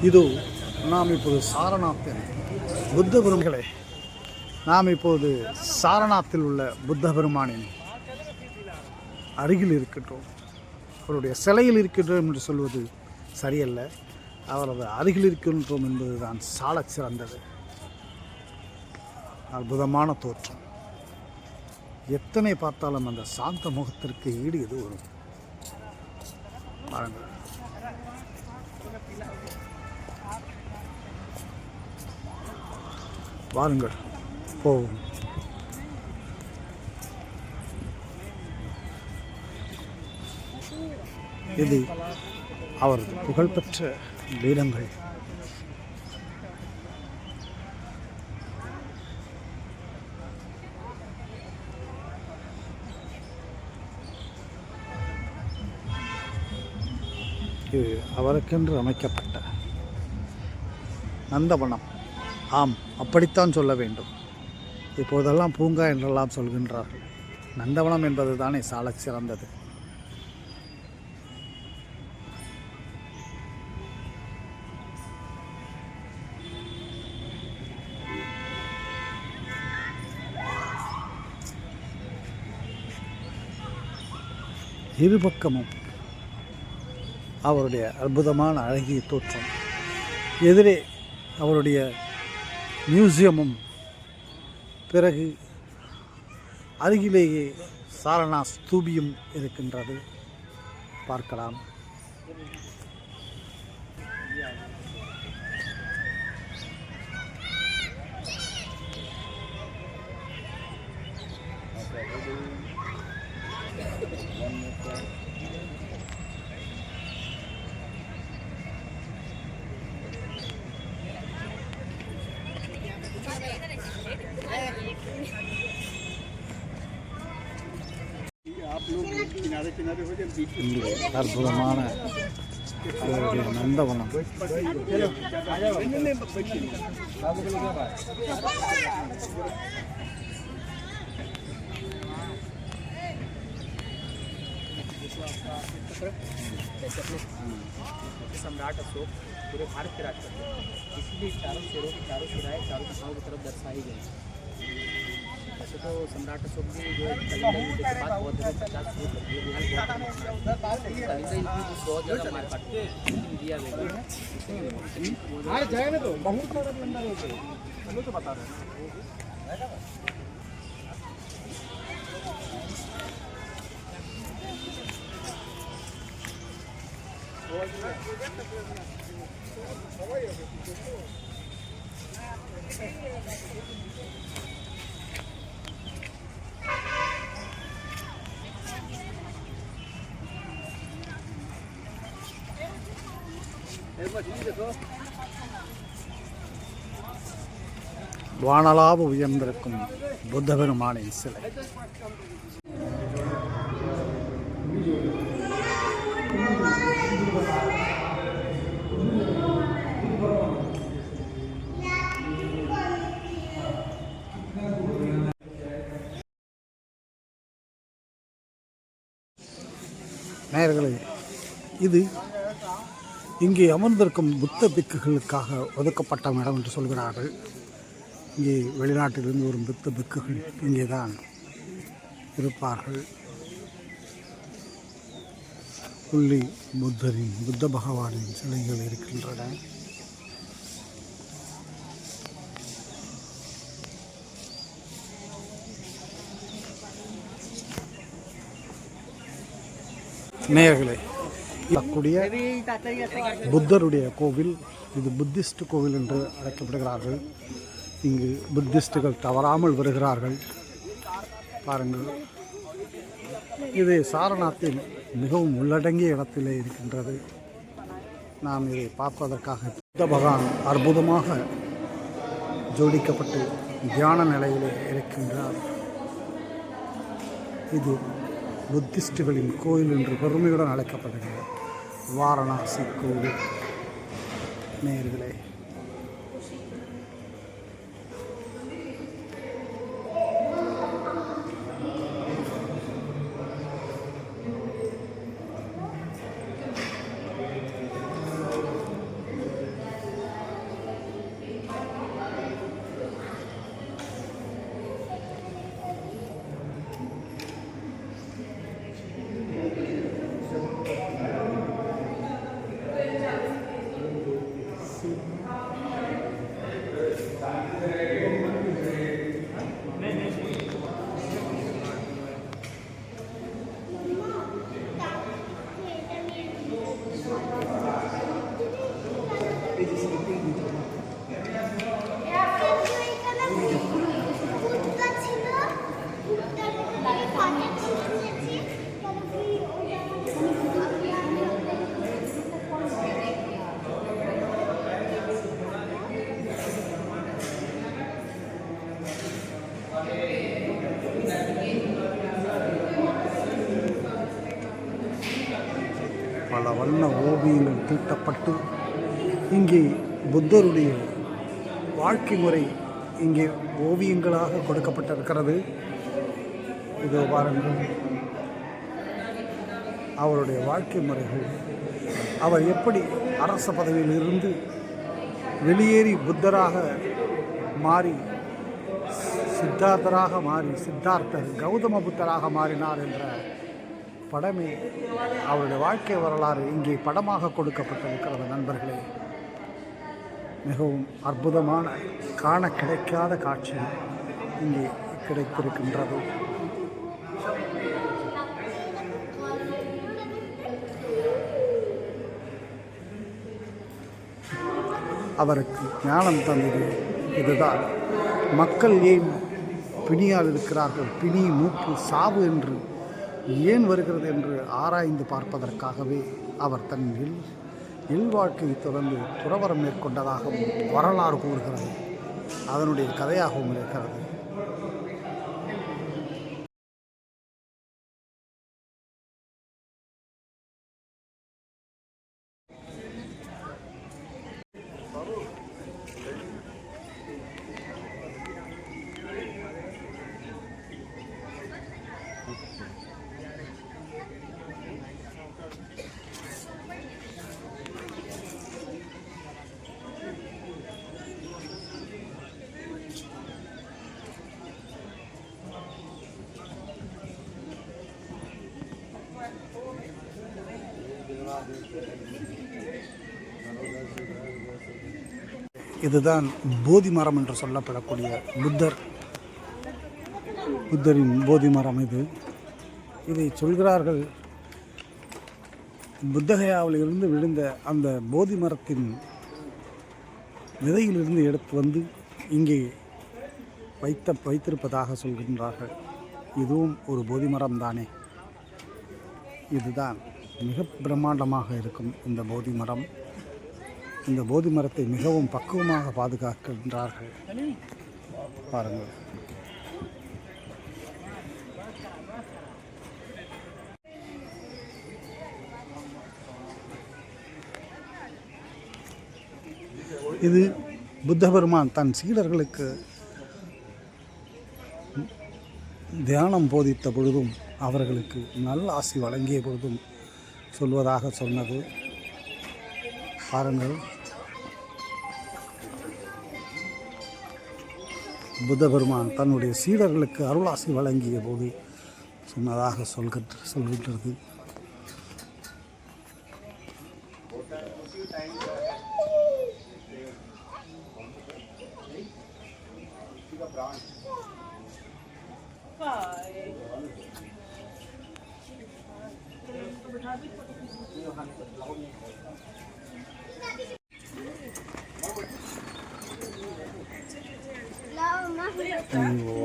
இது நாம் இப்போது சாரநாத்தின் புத்த பெருமாளே, நாம் இப்போது சாரநாத்தில் உள்ள புத்த பெருமானின் அருகில் இருக்கின்றோம். அவருடைய சிலையில் இருக்கின்றோம் என்று சொல்வது சரியல்ல, அவரது அருகில் இருக்கின்றோம் என்பதுதான் சாலச் சிறந்தது. அற்புதமான தோற்றம், எத்தனை பார்த்தாலும் அந்த சாந்த முகத்திற்கு ஈடு எது வரும்? பாருங்கள். வாருங்கள் போவோம். இது அவரது புகழ்பெற்ற பீடங்கள். இது அவருக்கென்று அமைக்கப்பட்ட நந்தவனம். ஆம், அப்படித்தான் சொல்ல வேண்டும். இப்போதெல்லாம் பூங்கா என்றெல்லாம் சொல்கின்றார்கள். நந்தவனம் என்பது தானே சாலச் சிறந்தது. இருபக்கமும் அவருடைய அற்புதமான அழகிய தோற்றம். எதிரே அவருடைய மியூசியமும், பிறகு அருகிலேயே சாரணா ஸ்தூபியும் இருக்கின்றது, பார்க்கலாம். அற்புதமான நந்தவனம். सम्राट अशोक पूरे भारत के राज करते हैं, इसलिए चारों शेरों की चारों सिराएं चारों दिशाओं की तरफ दर्शाई गई। वैसे तो सम्राट अशोक ने जो कलिंगा युद्ध के बाद बौद्ध धर्म प्रचार शुरू कर दिया, कलिंगा युद्ध में बहुत ज़्यादा मारकाट दिया गया। तो बहुत सारा लंडा होते हैं, तो बता रहे हैं। வானளாவ உயர்ந்திருக்கும் புத்த பெருமானின் சிலை. நேயர்களே, இது இங்கே அமர்ந்திருக்கும் புத்த பிக்குகளுக்காக ஒதுக்கப்பட்ட இடம் என்று சொல்கிறார்கள். இங்கே வெளிநாட்டிலிருந்து வரும் புத்த பிக்குகள் இங்கே தான் இருப்பார்கள். புள்ளி புத்தரின், புத்த பகவானின் சிலைகள் இருக்கின்றன. நேயர்களே, கூடிய புத்தருடைய கோவில். இது புத்திஸ்ட் கோவில் என்று அழைக்கப்படுகிறார்கள். இங்கு புத்திஸ்டுகள் தவறாமல் வருகிறார்கள். பாருங்கள், இது சாரநாத்தில் மிகவும் உள்ளடங்கிய இடத்திலே இருக்கின்றது. நாம் இதை பார்ப்பதற்காக புத்த பகவான் அற்புதமாக ஜோடிக்கப்பட்டு தியான நிலையிலே இருக்கின்றார். இது புத்திஸ்டுகளின் கோயில் என்று பெருமையுடன் அழைக்கப்படுகிறது. வாரணாசி கோவில். நேயர்களே, பல வண்ண ஓவியங்கள் தீட்டப்பட்டு இங்கே புத்தருடைய வாழ்க்கை முறை இங்கே ஓவியங்களாக கொடுக்கப்பட்டிருக்கிறது. இதோ பாருங்கள், அவருடைய வாழ்க்கை முறைகள், அவர் எப்படி அரச பதவியில் இருந்து வெளியேறி புத்தராக மாறி சித்தார்த்தர் கௌதம புத்தராக மாறினார் என்ற படமே அவருடைய வாழ்க்கை வரலாறு இங்கே படமாக கொடுக்கப்பட்டிருக்கிறது. நண்பர்களே, மிகவும் அற்புதமான காண கிடைக்காத காட்சி இங்கே கிடைத்திருக்கின்றது. அவருக்கு ஞானம் தந்தது இதுதான். மக்கள் ஏன் பிணியால் இருக்கிறார்கள், பிணி, மூப்பு, சாவு என்று ஏன் வருகிறது என்று ஆராய்ந்து பார்ப்பதற்காகவே அவர் தன் இல்வாழ்க்கையை தொடர்ந்து துறவரம் மேற்கொண்டதாகவும் வரலாறு கூறுகிறது. அதனுடைய கதையாகவும் இருக்கிறது. இதுதான் போதி மரம் என்று சொல்லப்படக்கூடிய புத்தரின் போதி மரம். இதை சொல்கிறார்கள், புத்தகயாவில் இருந்து விழுந்த அந்த போதி மரத்தின் விதையிலிருந்து எடுத்து வந்து இங்கே வைத்திருப்பதாக சொல்கின்றார்கள். இதுவும் ஒரு போதி மரம் தானே. இதுதான் மிக பிரம்மாண்டமாக இருக்கும் இந்த போதி மரம். இந்த போதி மரத்தை மிகவும் பக்குவமாக பாதுகாக்கின்றார்கள். பாருங்கள். இது புத்த பெருமான் தன் சீடர்களுக்கு தியானம் போதித்த பொழுதும் அவர்களுக்கு நல்ல ஆசி வழங்கிய பொழுதும் சொல்வதாக சொன்னது. பாருங்கள், புத்த பெருமான் தன்னுடைய சீடர்களுக்கு அருளாசி வழங்கிய போது சொன்னதாக சொல்கின்றது.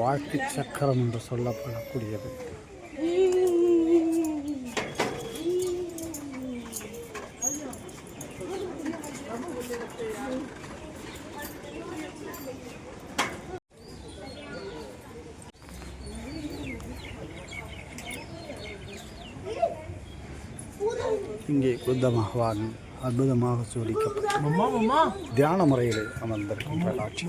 வாழ்க்கை சக்கரம் என்று சொல்லப்படக்கூடியது. இங்கே புத்த பகவான் அற்புதமாக சோதிக்கப்பட்ட தியான முறையில் அமர்ந்திருக்கின்ற காட்சி.